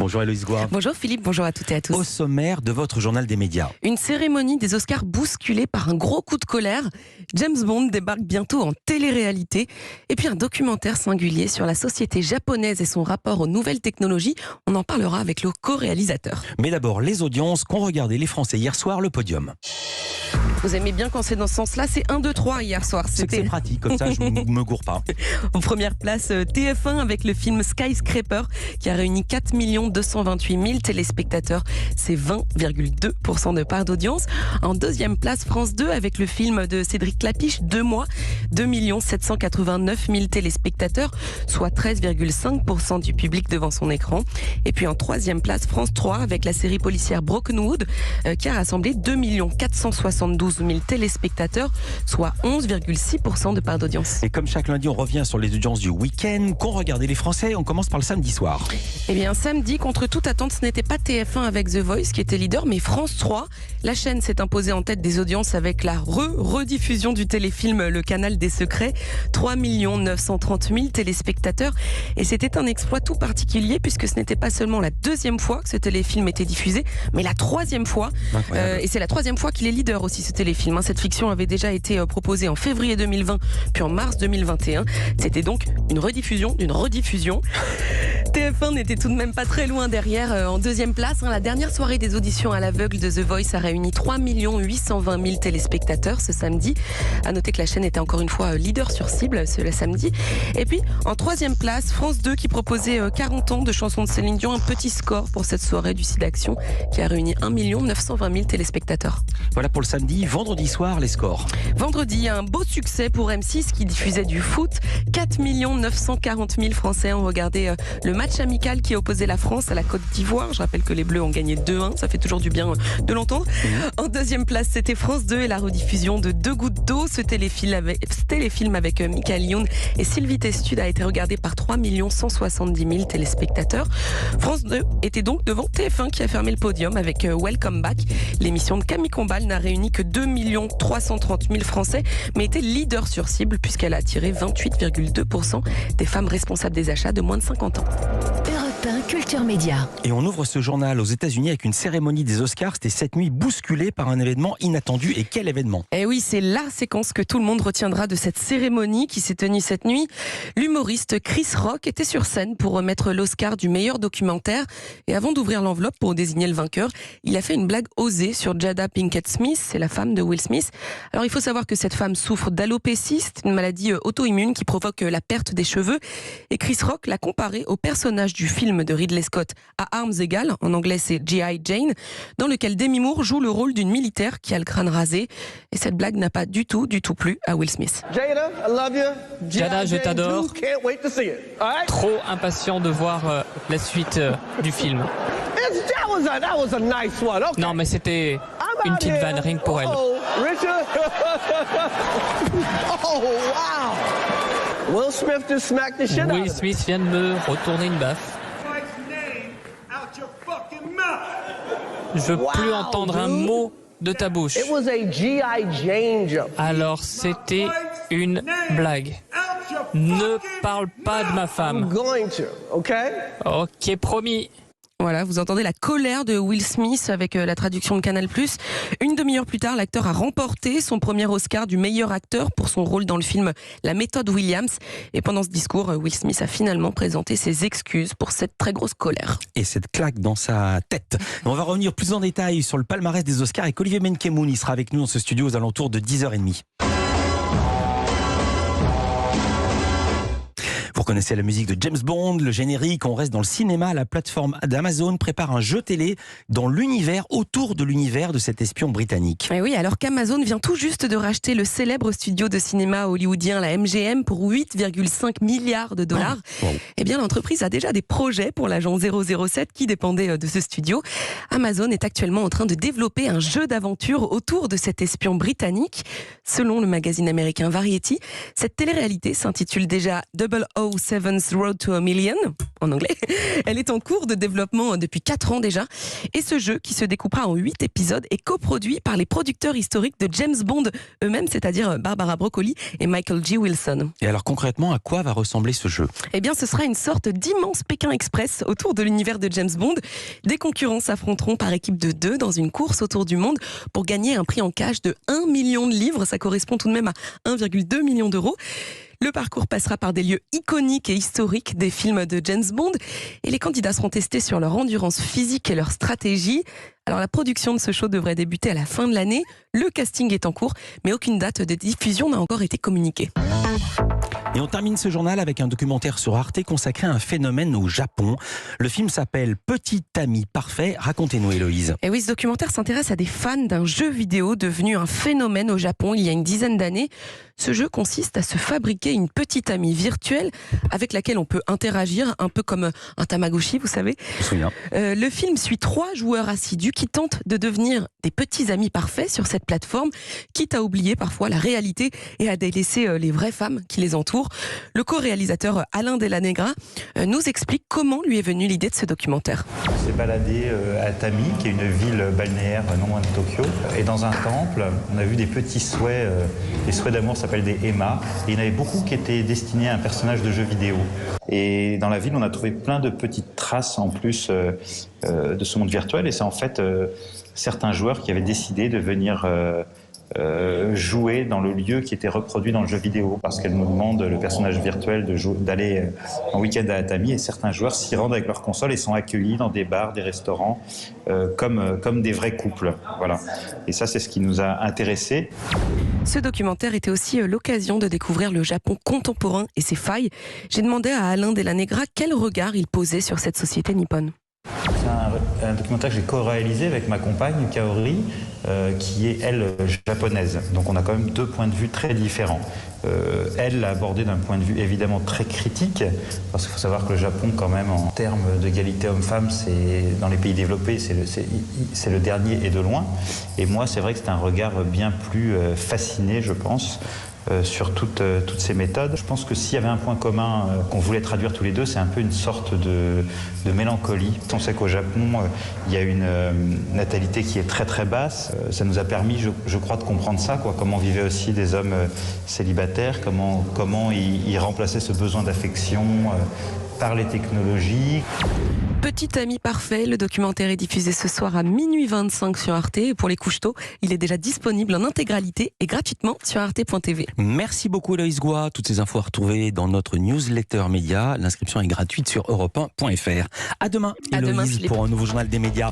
Bonjour Héloïse Goua. Bonjour Philippe, bonjour à toutes et à tous. Au sommaire de votre journal des médias. Une cérémonie des Oscars bousculée par un gros coup de colère. James Bond débarque bientôt en télé-réalité. Et puis un documentaire singulier sur la société japonaise et son rapport aux nouvelles technologies. On en parlera avec le co-réalisateur. Mais d'abord, les audiences qu'ont regardé les Français hier soir, le podium. Vous aimez bien quand c'est dans ce sens-là, c'est 1, 2, 3 hier soir. C'est que c'est pratique, comme ça je me gourre pas. En première place, TF1 avec le film Skyscraper qui a réuni 4 228 000 téléspectateurs. C'est 20,2% de part d'audience. En deuxième place, France 2 avec le film de Cédric Clapiche, 2 mois, 2 789 000 téléspectateurs, soit 13,5% du public devant son écran. Et puis en troisième place, France 3 avec la série policière Broken Wood qui a rassemblé 2 472 000 téléspectateurs, soit 11,6% de part d'audience. Et comme chaque lundi, on revient sur les audiences du week-end qu'ont regardé les Français. On commence par le samedi soir. Eh bien, samedi, contre toute attente, ce n'était pas TF1 avec The Voice qui était leader, mais France 3. La chaîne s'est imposée en tête des audiences avec la rediffusion du téléfilm Le Canal des Secrets. 3 930 000 téléspectateurs. Et c'était un exploit tout particulier puisque ce n'était pas seulement la deuxième fois que ce téléfilm était diffusé, mais la troisième fois. Et c'est la troisième fois qu'il est leader aussi, ce téléfilm. Cette fiction avait déjà été proposée en février 2020, puis en mars 2021. C'était donc une rediffusion d'une rediffusion. TF1 n'était tout de même pas très loin derrière. En deuxième place, la dernière soirée des auditions à l'aveugle de The Voice a réuni 3 820 000 téléspectateurs ce samedi. À noter que la chaîne était encore une fois leader sur cible ce samedi. Et puis, en troisième place, France 2 qui proposait 40 ans de chansons de Céline Dion. Un petit score pour cette soirée du SIDAction qui a réuni 1 920 000 téléspectateurs. Voilà pour le samedi. Vendredi soir, les scores. Vendredi, un beau succès pour M6 qui diffusait du foot. 4 940 000 Français ont regardé le match amical qui opposait la France à la Côte d'Ivoire. Je rappelle que les Bleus ont gagné 2-1. Ça fait toujours du bien de l'entendre. En deuxième place, c'était France 2 et la rediffusion de 2 gouttes d'eau. Ce téléfilm avec Michael Youn et Sylvie Testude a été regardé par 3 170 000 téléspectateurs. France 2 était donc devant TF1 qui a fermé le podium avec Welcome Back. L'émission de Camille Combal n'a réuni que 2 330 000 Français, mais était leader sur cible puisqu'elle a attiré 28,2% des femmes responsables des achats de moins de 50 ans. Europe 1 Culture Média. Et on ouvre ce journal aux États-Unis avec une cérémonie des Oscars. C'était cette nuit bousculée par un événement inattendu. Et quel événement ? Eh oui, c'est la séquence que tout le monde retiendra de cette cérémonie qui s'est tenue cette nuit. L'humoriste Chris Rock était sur scène pour remettre l'Oscar du meilleur documentaire. Et avant d'ouvrir l'enveloppe pour désigner le vainqueur, il a fait une blague osée sur Jada Pinkett Smith, c'est la femme de Will Smith. Alors il faut savoir que cette femme souffre d'alopécie, c'est une maladie auto-immune qui provoque la perte des cheveux. Et Chris Rock l'a comparé au personnage du film de Ridley Scott à armes égales, en anglais c'est G.I. Jane, dans lequel Demi Moore joue le rôle d'une militaire qui a le crâne rasé. Et cette blague n'a pas du tout plu à Will Smith. Jada, I love you. Jada, je t'adore. Can't wait to see it. All right? Trop impatient de voir la suite du film. That was a nice one. Okay. Non, mais c'était I'm une out petite here. vanne rien que pour elle. Oh, Richard. Oh, wow. Will Smith just smacked the shit out Will of me. Smith vient de me retourner une baffe. Je veux plus entendre un mot de ta bouche. It was a G.I. Jane joke. Alors c'était une blague. Ne parle pas de ma I'm femme. going to, okay? Ok, promis. Voilà, vous entendez la colère de Will Smith avec la traduction de Canal+. Une demi-heure plus tard, l'acteur a remporté son premier Oscar du meilleur acteur pour son rôle dans le film La méthode Williams. Et pendant ce discours, Will Smith a finalement présenté ses excuses pour cette très grosse colère. Et cette claque dans sa tête. On va revenir plus en détail sur le palmarès des Oscars avec Olivier Menkemoun. Il sera avec nous dans ce studio aux alentours de 10h30. Vous reconnaissez la musique de James Bond, le générique. On reste dans le cinéma. La plateforme d'Amazon prépare un jeu télé dans l'univers, autour de l'univers de cet espion britannique. Et oui, alors qu'Amazon vient tout juste de racheter le célèbre studio de cinéma hollywoodien, la MGM, pour 8,5 milliards de dollars. Wow. Eh bien, l'entreprise a déjà des projets pour l'agent 007 qui dépendait de ce studio. Amazon est actuellement en train de développer un jeu d'aventure autour de cet espion britannique. Selon le magazine américain Variety, cette télé-réalité s'intitule déjà 007 007's Road to a Million, en anglais. Elle est en cours de développement depuis 4 ans déjà. Et ce jeu, qui se découpera en 8 épisodes, est coproduit par les producteurs historiques de James Bond eux-mêmes, c'est-à-dire Barbara Broccoli et Michael G. Wilson. Et alors concrètement, à quoi va ressembler ce jeu ? Eh bien, ce sera une sorte d'immense Pékin Express autour de l'univers de James Bond. Des concurrents s'affronteront par équipe de 2 dans une course autour du monde pour gagner un prix en cash de 1 million de livres. Ça correspond tout de même à 1,2 million d'euros. Le parcours passera par des lieux iconiques et historiques des films de James Bond et les candidats seront testés sur leur endurance physique et leur stratégie. Alors la production de ce show devrait débuter à la fin de l'année. Le casting est en cours, mais aucune date de diffusion n'a encore été communiquée. Et on termine ce journal avec un documentaire sur Arte consacré à un phénomène au Japon. Le film s'appelle Petit ami parfait. Racontez-nous, Héloïse. Et oui, ce documentaire s'intéresse à des fans d'un jeu vidéo devenu un phénomène au Japon il y a une dizaine d'années. Ce jeu consiste à se fabriquer une petite amie virtuelle avec laquelle on peut interagir, un peu comme un Tamagotchi, vous savez. Je me souviens. Le film suit 3 joueurs assidus qui tentent de devenir des petits amis parfaits sur cette plateforme, quitte à oublier parfois la réalité et à délaisser les vraies femmes qui les entourent. Le co-réalisateur Alain Delanegra nous explique comment lui est venue l'idée de ce documentaire. On s'est baladé à Tami, qui est une ville balnéaire non loin de Tokyo. Et dans un temple, on a vu des petits souhaits. Les souhaits d'amour s'appellent des Emma. Et il y en avait beaucoup qui étaient destinés à un personnage de jeu vidéo. Et dans la ville, on a trouvé plein de petites traces en plus de ce monde virtuel. Et c'est en fait certains joueurs qui avaient décidé de venir jouer dans le lieu qui était reproduit dans le jeu vidéo, parce qu'elle nous demande, le personnage virtuel, d'aller en week-end à Atami, et certains joueurs s'y rendent avec leur console et sont accueillis dans des bars, des restaurants, comme des vrais couples. Voilà. Et ça, c'est ce qui nous a intéressés. Ce documentaire était aussi l'occasion de découvrir le Japon contemporain et ses failles. J'ai demandé à Alain Delanegra quel regard il posait sur cette société nippone. C'est un documentaire que j'ai co-réalisé avec ma compagne Kaori, qui est, elle, japonaise. Donc on a quand même 2 points de vue très différents. Elle l'a abordé d'un point de vue évidemment très critique, parce qu'il faut savoir que le Japon, quand même, en termes d'égalité homme-femme, dans les pays développés, c'est le dernier et de loin. Et moi, c'est vrai que c'est un regard bien plus fasciné, je pense, sur toutes ces méthodes. Je pense que s'il y avait un point commun qu'on voulait traduire tous les deux, c'est un peu une sorte de mélancolie. On sait qu'au Japon, il y a une natalité qui est très très basse. Ça nous a permis, je crois, de comprendre ça, quoi. Comment vivaient aussi des hommes célibataires, comment ils remplaçaient ce besoin d'affection par les technologies. Petit ami parfait, le documentaire est diffusé ce soir à minuit 25 sur Arte. Et pour les couches-tôt, il est déjà disponible en intégralité et gratuitement sur arte.tv. Merci beaucoup, Héloïse Goua. Toutes ces infos à retrouver dans notre newsletter média. L'inscription est gratuite sur europe1.fr. À demain, Héloïse, pour un nouveau journal des médias.